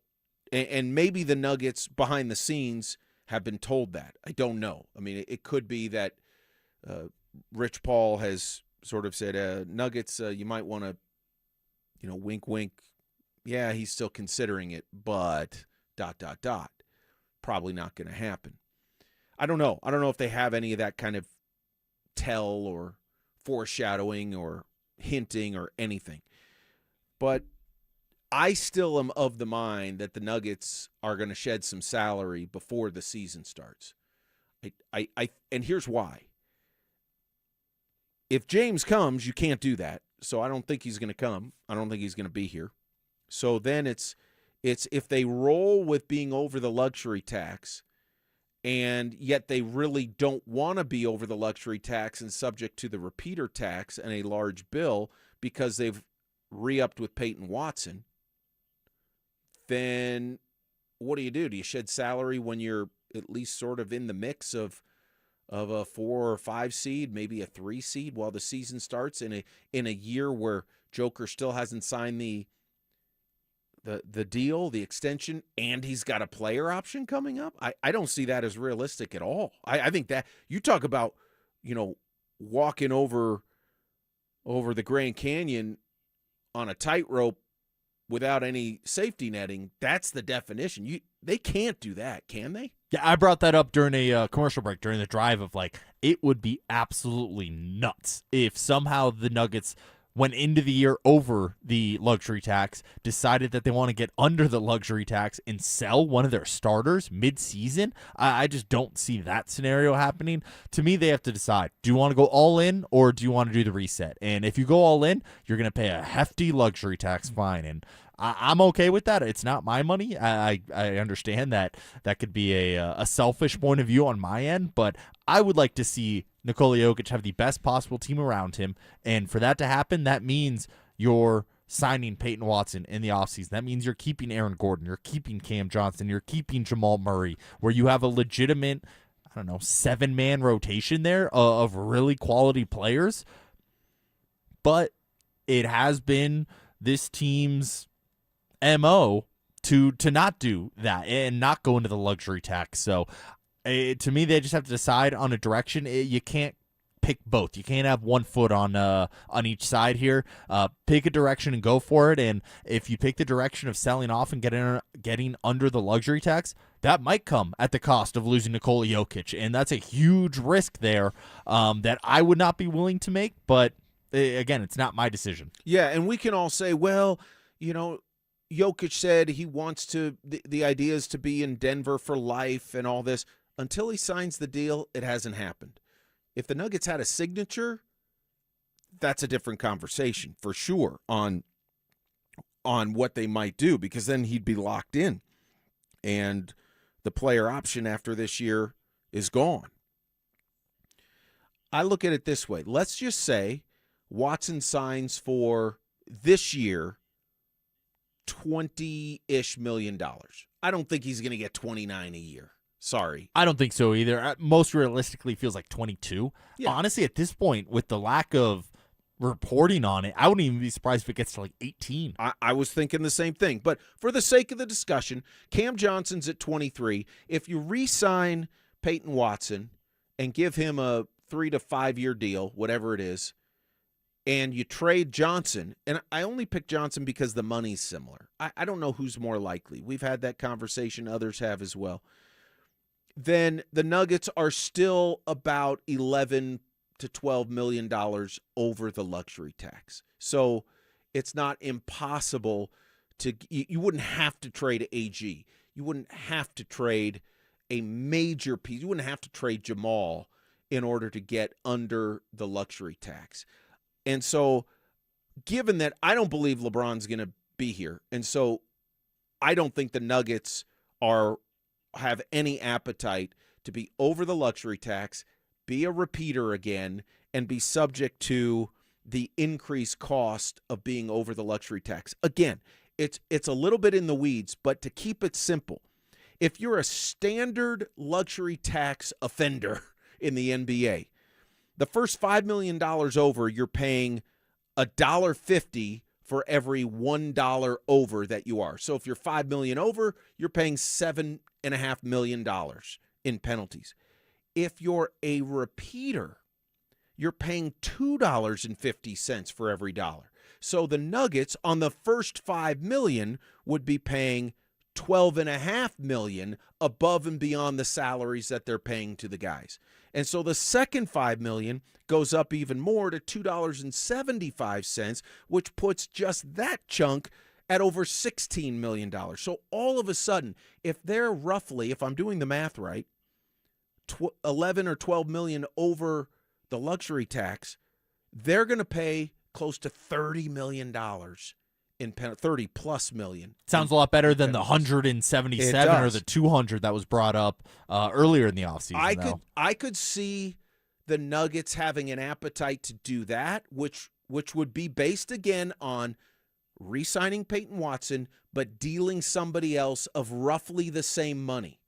and maybe the Nuggets behind the scenes have been told that. I don't know. I mean, it could be that Rich Paul has sort of said, Nuggets, you might want to, wink, wink. Yeah, he's still considering it, but ... Probably not going to happen. I don't know. I don't know if they have any of that kind of tell or foreshadowing or hinting or anything. But I still am of the mind that the Nuggets are going to shed some salary before the season starts. And here's why. If James comes, you can't do that. So I don't think he's going to come. I don't think he's going to be here. So then it's if they roll with being over the luxury tax, and yet they really don't want to be over the luxury tax and subject to the repeater tax and a large bill because they've re-upped with Payton Watson, then what do you do? Do you shed salary when you're at least sort of in the mix of a 4 or 5 seed, maybe a 3 seed while the season starts in a year where Joker still hasn't signed the deal, the extension, and he's got a player option coming up? I don't see that as realistic at all. I think that you talk about, walking over the Grand Canyon on a tightrope without any safety netting. That's the definition. They can't do that, can they? Yeah, I brought that up during a commercial break, during the drive of it would be absolutely nuts if somehow the Nuggets went into the year over the luxury tax, decided that they want to get under the luxury tax and sell one of their starters mid-season. I just don't see that scenario happening. To me, they have to decide, do you want to go all in or do you want to do the reset? And if you go all in, you're going to pay a hefty luxury tax fine. And I'm okay with that. It's not my money. I understand that could be a selfish point of view on my end, but I would like to see Nikola Jokic have the best possible team around him, and for that to happen, that means you're signing Payton Watson in the offseason. That means you're keeping Aaron Gordon, you're keeping Cam Johnson, you're keeping Jamal Murray, where you have a legitimate, 7-man rotation there of really quality players. But it has been this team's MO to not do that and not go into the luxury tax. So to me, they just have to decide on a direction. You can't pick both. You can't have one foot on each side here. Pick a direction and go for it. And if you pick the direction of selling off and getting under the luxury tax, that might come at the cost of losing Nikola Jokic, and that's a huge risk there that I would not be willing to make, but again, it's not my decision. Yeah, and we can all say, well, Jokic said he wants to the idea is to be in Denver for life and all this. Until he signs the deal, it hasn't happened. If the Nuggets had a signature, that's a different conversation for sure on what they might do, because then he'd be locked in. And the player option after this year is gone. I look at it this way. Let's just say Watson signs for this year $20-ish million. I don't think he's going to get 29 a year. Sorry. I don't think so either. Most realistically feels like 22. Yeah. Honestly, at this point, with the lack of reporting on it, I wouldn't even be surprised if it gets to like 18. I was thinking the same thing. But for the sake of the discussion, Cam Johnson's at 23. If you re-sign Payton Watson and give him a 3 to 5 year deal, whatever it is, and you trade Johnson, and I only pick Johnson because the money's similar. I don't know who's more likely. We've had that conversation. Others have as well. Then the Nuggets are still about $11 to $12 million over the luxury tax. So it's not impossible to – you wouldn't have to trade AG. You wouldn't have to trade a major piece. You wouldn't have to trade Jamal in order to get under the luxury tax. And so given that I don't believe LeBron's going to be here, and so I don't think the Nuggets have any appetite to be over the luxury tax, be a repeater again, and be subject to the increased cost of being over the luxury tax. Again, it's a little bit in the weeds, but to keep it simple, if you're a standard luxury tax offender in the NBA, the first $5 million over, you're paying $1.50 for every $1 over that you are. So if you're $5 million over, you're paying $7.5 million in penalties. If you're a repeater, you're paying $2.50 for every dollar. So the Nuggets on the first $5 million would be paying $12.5 million above and beyond the salaries that they're paying to the guys. And so the second $5 million goes up even more to $2.75, which puts just that chunk at over $16 million. So all of a sudden, if they're roughly, if I'm doing the math right, 11 or 12 million over the luxury tax, they're going to pay close to $30 million in 30 plus million. Sounds a lot better than the 177 or the 200 that was brought up earlier in the offseason. I could see the Nuggets having an appetite to do that, which would be based again on re-signing Payton Watson, but dealing somebody else of roughly the same money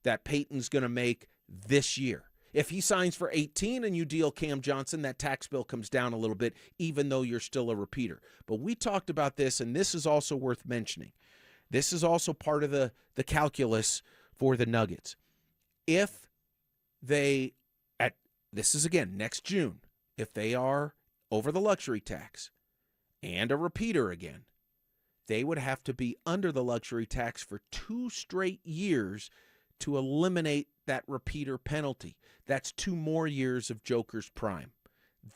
that Payton's going to make this year. If he signs for 18 and you deal Cam Johnson, that tax bill comes down a little bit, even though you're still a repeater. But we talked about this, and this is also worth mentioning. This is also part of the calculus for the Nuggets. If they, this is again next June, if they are over the luxury tax and a repeater again, they would have to be under the luxury tax for 2 straight years to eliminate that repeater penalty. That's 2 more years of Joker's prime.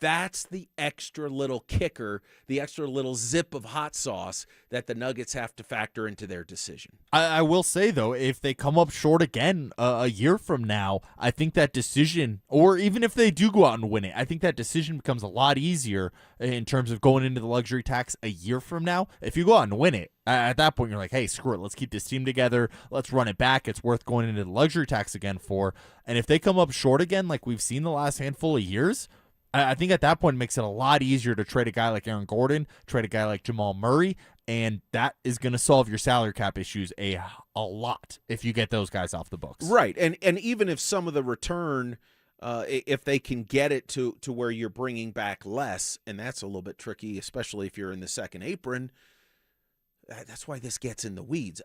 That's the extra little kicker, the extra little zip of hot sauce that the Nuggets have to factor into their decision. I will say, though, if they come up short again a year from now, I think that decision, or even if they do go out and win it, I think that decision becomes a lot easier in terms of going into the luxury tax a year from now. If you go out and win it, at that point, you're like, hey, screw it. Let's keep this team together. Let's run it back. It's worth going into the luxury tax again for. And if they come up short again, like we've seen the last handful of years, I think at that point it makes it a lot easier to trade a guy like Aaron Gordon, trade a guy like Jamal Murray, and that is going to solve your salary cap issues a lot if you get those guys off the books. Right, and even if some of the return, if they can get it to where you're bringing back less, and that's a little bit tricky, especially if you're in the second apron, that's why this gets in the weeds.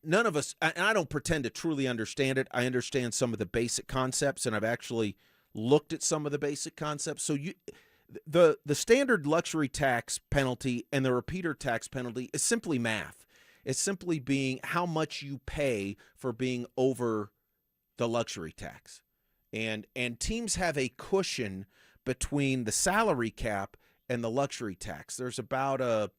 None of us, and I don't pretend to truly understand it. I understand some of the basic concepts, and I've actually looked at some of the basic concepts. So the standard luxury tax penalty and the repeater tax penalty is simply math. as simply being how much you pay for being over the luxury tax. And teams have a cushion between the salary cap and the luxury tax. There's about a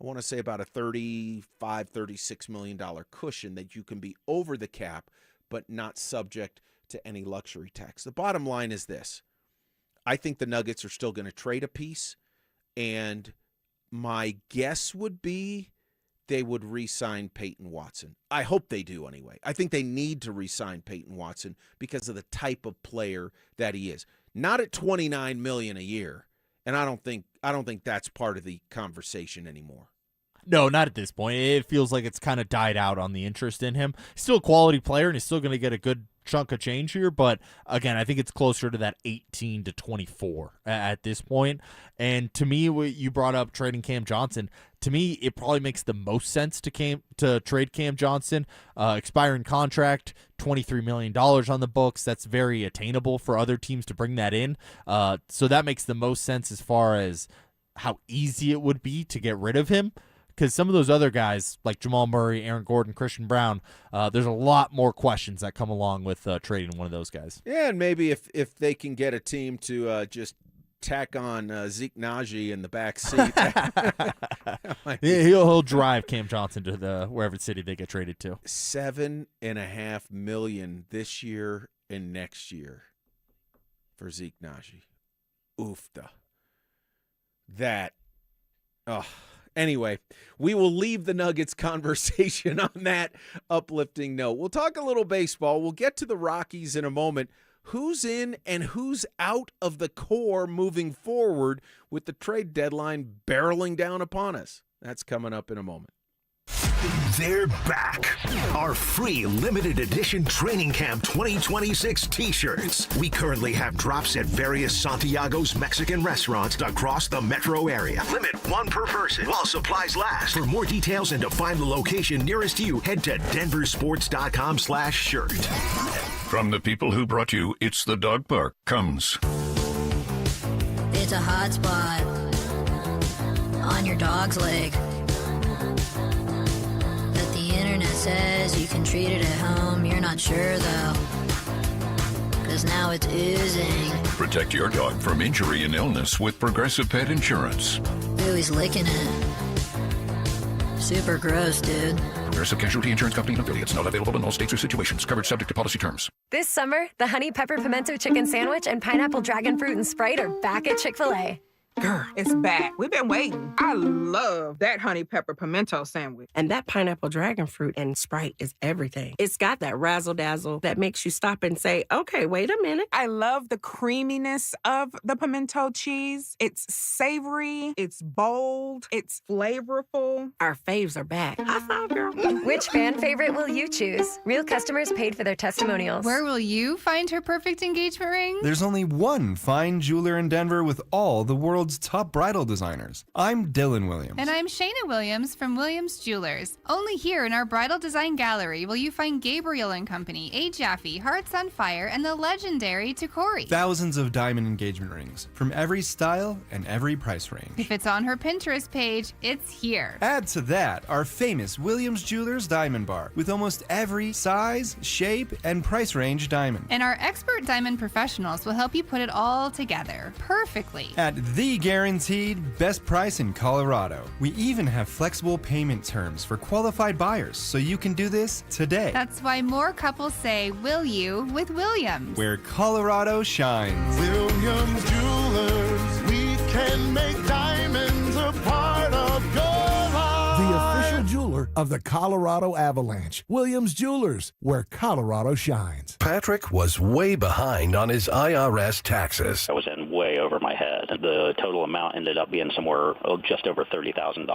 $36 million cushion that you can be over the cap but not subject to any luxury tax. The bottom line is this. I think the Nuggets are still going to trade a piece, and my guess would be they would re-sign Payton Watson. I hope they do anyway. I think they need to re-sign Payton Watson because of the type of player that he is. Not at $29 million a year, and I don't think that's part of the conversation anymore. No, not at this point. It feels like it's kind of died out on the interest in him. Still a quality player, and he's still going to get a good chunk of change here, but again, I think it's closer to that 18 to 24 at this point. And to me, what you brought up trading Cam Johnson, to me, it probably makes the most sense to trade Cam Johnson. Expiring contract, $23 million on the books. That's very attainable for other teams to bring that in. So that makes the most sense as far as how easy it would be to get rid of him. Because some of those other guys, like Jamal Murray, Aaron Gordon, Christian Brown, there's a lot more questions that come along with trading one of those guys. Yeah, and maybe if they can get a team to just tack on Zeke Najee in the back seat. He'll drive Cam Johnson to the wherever city they get traded to. $7.5 million this year and next year for Zeke Najee. Oofta. Anyway, we will leave the Nuggets conversation on that uplifting note. We'll talk a little baseball. We'll get to the Rockies in a moment. Who's in and who's out of the core moving forward with the trade deadline barreling down upon us? That's coming up in a moment. They're back. Our free limited edition Training Camp 2026 t-shirts. We currently have drops at various Santiago's Mexican restaurants across the metro area. Limit one per person while supplies last. For more details and to find the location nearest you, head to DenverSports.com/shirt. From the people who brought you It's the Dog Park comes. It's a hot spot on your dog's leg. Says you can treat it at home, you're not sure though, cause now it's oozing. Protect your dog from injury and illness with Progressive Pet Insurance. Ooh, he's licking it. Super gross, dude. Progressive Casualty Insurance Company and affiliates, not available in all states or situations. Coverage subject to policy terms. This summer, the Honey Pepper Pimento Chicken Sandwich and Pineapple Dragon Fruit and Sprite are back at Chick-fil-A. Girl, it's back. We've been waiting. I love that honey pepper pimento sandwich. And that pineapple dragon fruit and Sprite is everything. It's got that razzle-dazzle that makes you stop and say, okay, wait a minute. I love the creaminess of the pimento cheese. It's savory, it's bold, it's flavorful. Our faves are back. High five, girl. Which fan favorite will you choose? Real customers paid for their testimonials. Where will you find her perfect engagement ring? There's only one fine jeweler in Denver with all the world's top bridal designers. I'm Dylan Williams. And I'm Shayna Williams from Williams Jewelers. Only here in our Bridal Design Gallery will you find Gabriel & Company, A. Jaffe, Hearts on Fire, and the legendary Takori. Thousands of diamond engagement rings from every style and every price range. If it's on her Pinterest page, it's here. Add to that our famous Williams Jewelers Diamond Bar with almost every size, shape, and price range diamond. And our expert diamond professionals will help you put it all together perfectly. At the guaranteed best price in Colorado. We even have flexible payment terms for qualified buyers, so you can do this today. That's why more couples say, will you, with Williams. Where Colorado shines. Williams Jewelers, we can make diamonds a part of your life. The official jeweler of the Colorado Avalanche. Williams Jewelers, where Colorado shines. Patrick was way behind on his IRS taxes. I was in way over my head. The total amount ended up being somewhere just over $30,000.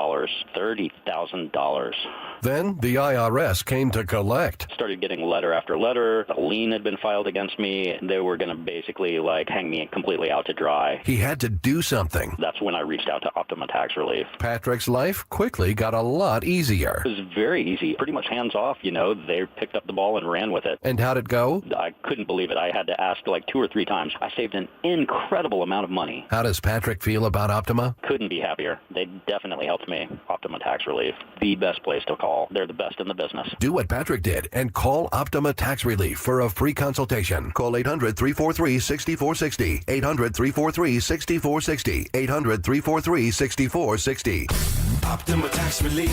$30,000. Then the IRS came to collect. Started getting letter after letter. A lien had been filed against me. They were going to basically hang me completely out to dry. He had to do something. That's when I reached out to Optima Tax Relief. Patrick's life quickly got a lot easier. It was very easy, pretty much hands off. They picked up the ball and ran with it. And how'd it go? I couldn't believe it. I had to ask 2 or 3 times. I saved an incredible minimal amount of money. How does Patrick feel about Optima? Couldn't be happier. They definitely helped me. Optima Tax Relief, the best place to call. They're the best in the business. Do what Patrick did and call Optima Tax Relief for a free consultation. Call 800-343-6460. 800-343-6460. 800-343-6460. Optima Tax Relief.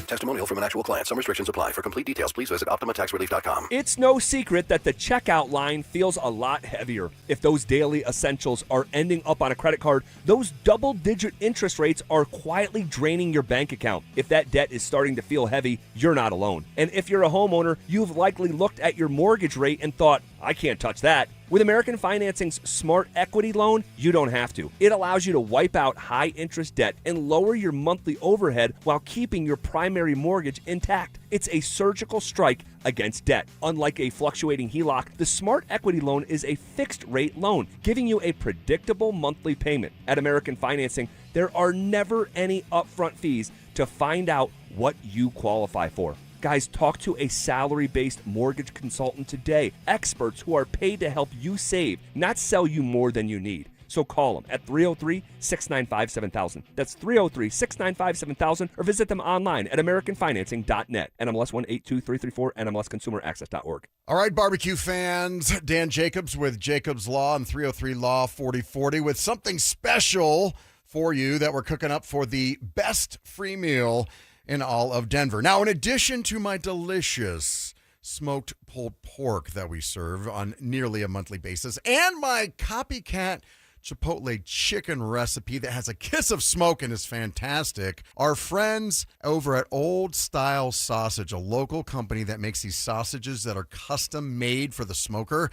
Testimonial from an actual client. Some restrictions apply. For complete details, please visit OptimaTaxRelief.com. It's no secret that the checkout line feels a lot heavier. If those daily essentials are ending up on a credit card, those double-digit interest rates are quietly draining your bank account. If that debt is starting to feel heavy, you're not alone. And if you're a homeowner, you've likely looked at your mortgage rate and thought, I can't touch that. With American Financing's Smart Equity Loan, you don't have to. It allows you to wipe out high-interest debt and lower your monthly overhead while keeping your primary mortgage intact. It's a surgical strike against debt. Unlike a fluctuating HELOC, the Smart Equity Loan is a fixed-rate loan, giving you a predictable monthly payment. At American Financing, there are never any upfront fees to find out what you qualify for. Guys, talk to a salary-based mortgage consultant today. Experts who are paid to help you save, not sell you more than you need. So call them at 303-695-7000. That's 303-695-7000, or visit them online at AmericanFinancing.net. NMLS 182334, NMLSConsumerAccess.org. All right, barbecue fans, Dan Jacobs with Jacobs Law and 303 Law 4040 with something special for you that we're cooking up for the best free meal in all of Denver. Now, in addition to my delicious smoked pulled pork that we serve on nearly a monthly basis and my copycat Chipotle chicken recipe that has a kiss of smoke and is fantastic, our friends over at Old Style Sausage, a local company that makes these sausages that are custom made for the smoker,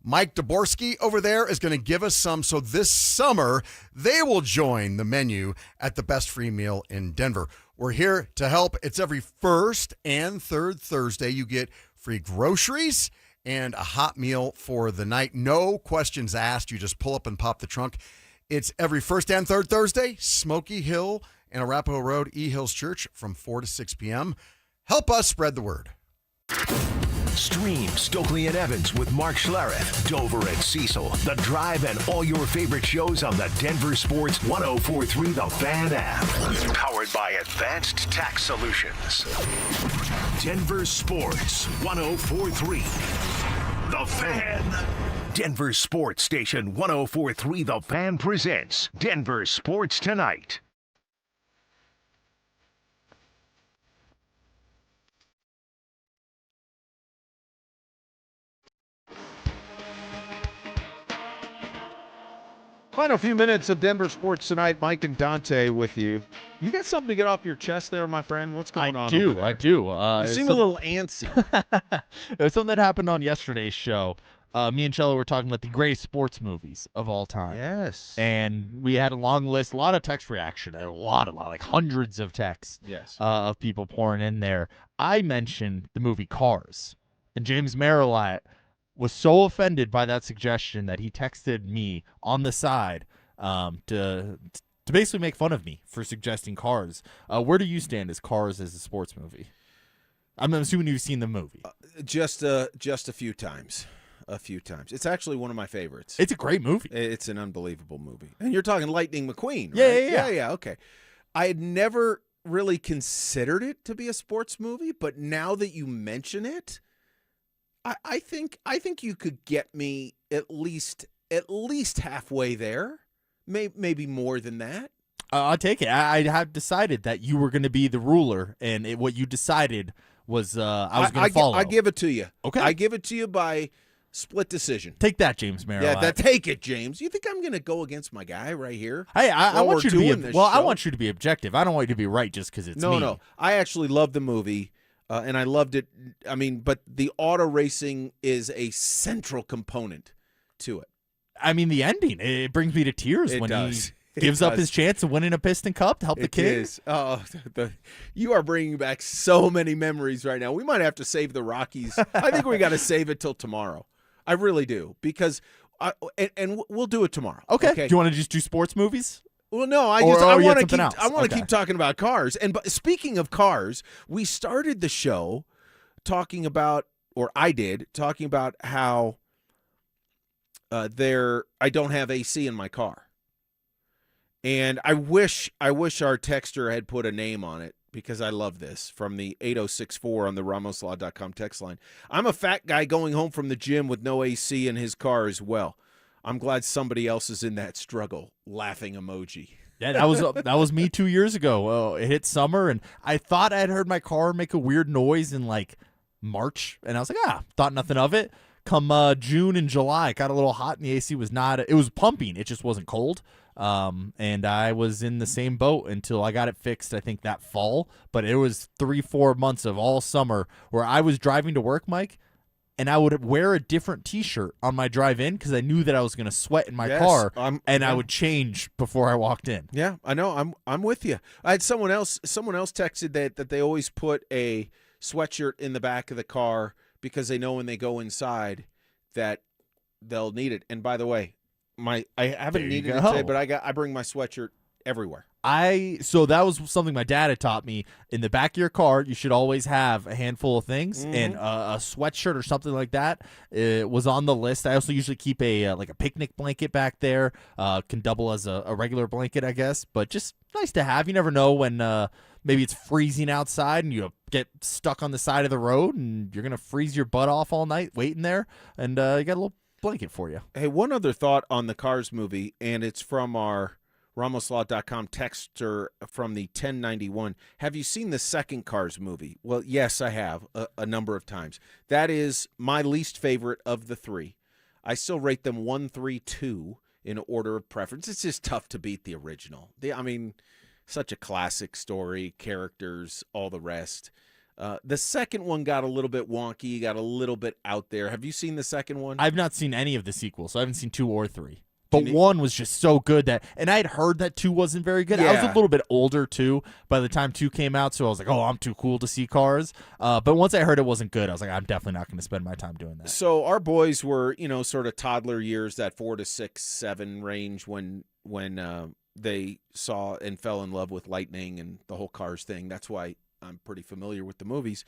Mike Daborski over there is going to give us some. So this summer, they will join the menu at the best free meal in Denver. We're here to help. It's every first and third Thursday. You get free groceries and a hot meal for the night. No questions asked. You just pull up and pop the trunk. It's every first and third Thursday, Smoky Hill and Arapahoe Road, E Hills Church from 4 to 6 p.m. Help us spread the word. Stream Stokely and Evans with Mark Schlereth, Dover and Cecil, The Drive, and all your favorite shows on the Denver Sports 104.3 The Fan app. Powered by Advanced Tax Solutions. Denver Sports 104.3 The Fan. Denver Sports Station 104.3 The Fan presents Denver Sports Tonight. Final few minutes of Denver Sports Tonight. Mike and Dante with you. You got something to get off your chest there, my friend? What's going on? I do. You seem a little antsy. It was something that happened on yesterday's show. Me and Chella were talking about the greatest sports movies of all time. Yes. And we had a long list, a lot of text reaction, a lot, like hundreds of texts of people pouring in there. I mentioned the movie Cars, and James Marilat was so offended by that suggestion that he texted me on the side to basically make fun of me for suggesting Cars. Where do you stand as Cars as a sports movie? I'm assuming you've seen the movie. Just a few times. A few times. It's actually one of my favorites. It's a great movie. It's an unbelievable movie. And you're talking Lightning McQueen, Yeah, right? Yeah, okay. I had never really considered it to be a sports movie, but now that you mention it, I think you could get me at least halfway there, maybe more than that. I'll take it. I have decided that you were going to be the ruler, and what you decided was I was going to follow. I give it to you. Okay. I give it to you by split decision. Take that, James Marilat. Yeah, take it, James. You think I'm going to go against my guy right here? Hey, I want you to be I show? want you to be objective. I don't want you to be right just because it's me. No. I actually love the movie. And I loved it. I mean, but the auto racing is a central component to it. I mean, the ending, it brings me to tears when he gives up his chance of winning a Piston Cup to help the kid. It is. Oh, you are bringing back so many memories right now. We might have to save the Rockies. I think we got to save it till tomorrow. I really do, because and we'll do it tomorrow. Okay. Do you want to just do sports movies? Well, no, I want to keep talking about cars. And speaking of cars, we started the show talking about, or I did, talking about how I don't have AC in my car. And I wish our texter had put a name on it, because I love this, from the 8064 on the RamosLaw.com text line. I'm a fat guy going home from the gym with no AC in his car as well. I'm glad somebody else is in that struggle. Laughing emoji. Yeah, that was me 2 years ago. It hit summer, and I thought I had heard my car make a weird noise in like March, and I was like, thought nothing of it. Come June and July, it got a little hot, and the AC was not. It was pumping, it just wasn't cold. And I was in the same boat until I got it fixed, I think that fall. But it was 3-4 months of all summer where I was driving to work, Mike, and I would wear a different T-shirt on my drive in because I knew that I was going to sweat in my car, I would change before I walked in. Yeah, I know. I'm with you. I had someone else texted that they always put a sweatshirt in the back of the car because they know when they go inside that they'll need it. And by the way, I haven't needed it today, but I bring my sweatshirt everywhere. So that was something my dad had taught me. In the back of your car, you should always have a handful of things, and a sweatshirt or something like that was on the list. I also usually keep a picnic blanket back there. Can double as a regular blanket, I guess, but just nice to have. You never know when maybe it's freezing outside and you get stuck on the side of the road and you're gonna freeze your butt off all night waiting there, and you got a little blanket for you. Hey, one other thought on the Cars movie, and it's from our RamosLaw.com texter from the 1091. Have you seen the second Cars movie? Well, yes, I have a number of times. That is my least favorite of the three. I still rate them 1, 3, 2 in order of preference. It's just tough to beat the original. Such a classic story, characters, all the rest. The second one got a little bit wonky, got a little bit out there. Have you seen the second one? I've not seen any of the sequels, so I haven't seen 2 or 3. But 1 was just so good and I had heard that 2 wasn't very good. Yeah. I was a little bit older too by the time 2 came out, so I was like, I'm too cool to see Cars. But once I heard it wasn't good, I was like, I'm definitely not going to spend my time doing that. So our boys were, sort of toddler years, that 4 to 6, 7 range when they saw and fell in love with Lightning and the whole Cars thing. That's why I'm pretty familiar with the movies.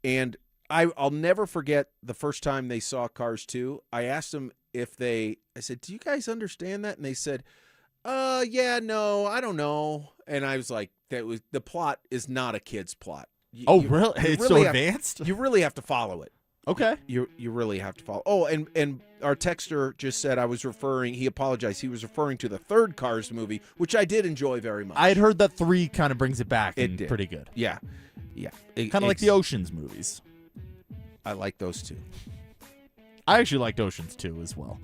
And I'll never forget the first time they saw Cars 2. I asked them I said, do you guys understand that? And they said, yeah, no, I don't know. And I was like, the plot is not a kid's plot. Really? It's so advanced? You really have to follow it. Okay. You really have to follow. Oh, and our texter just said he apologized. He was referring to the third Cars movie, which I did enjoy very much. I had heard that 3 kind of brings it back. It did. Pretty good. Yeah. Yeah. Kind of like the Oceans movies. I like those two. I actually liked Oceans 2 as well.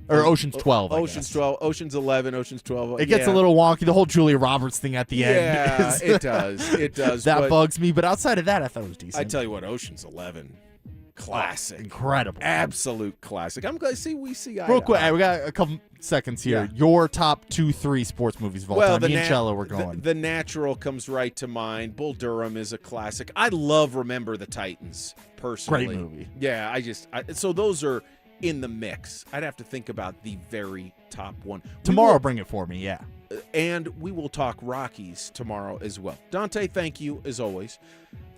Or Oceans 12. Oceans 12, Oceans 11, Oceans 12. It gets a little wonky. The whole Julia Roberts thing at the end. Yeah, it does. It does. That bugs me. But outside of that, I thought it was decent. I tell you what, Oceans 11, classic. Incredible. Absolute classic. I'm glad we see eye real to quick, eye. we got a couple seconds here. Yeah. Your top 2-3 sports movies of all time. Me and Cello were going. The Natural comes right to mind. Bull Durham is a classic. I love Remember the Titans, personally. Great movie. Yeah, so those are in the mix. I'd have to think about the very top one. Tomorrow, bring it for me, yeah. And we will talk Rockies tomorrow as well. Dante, thank you, as always.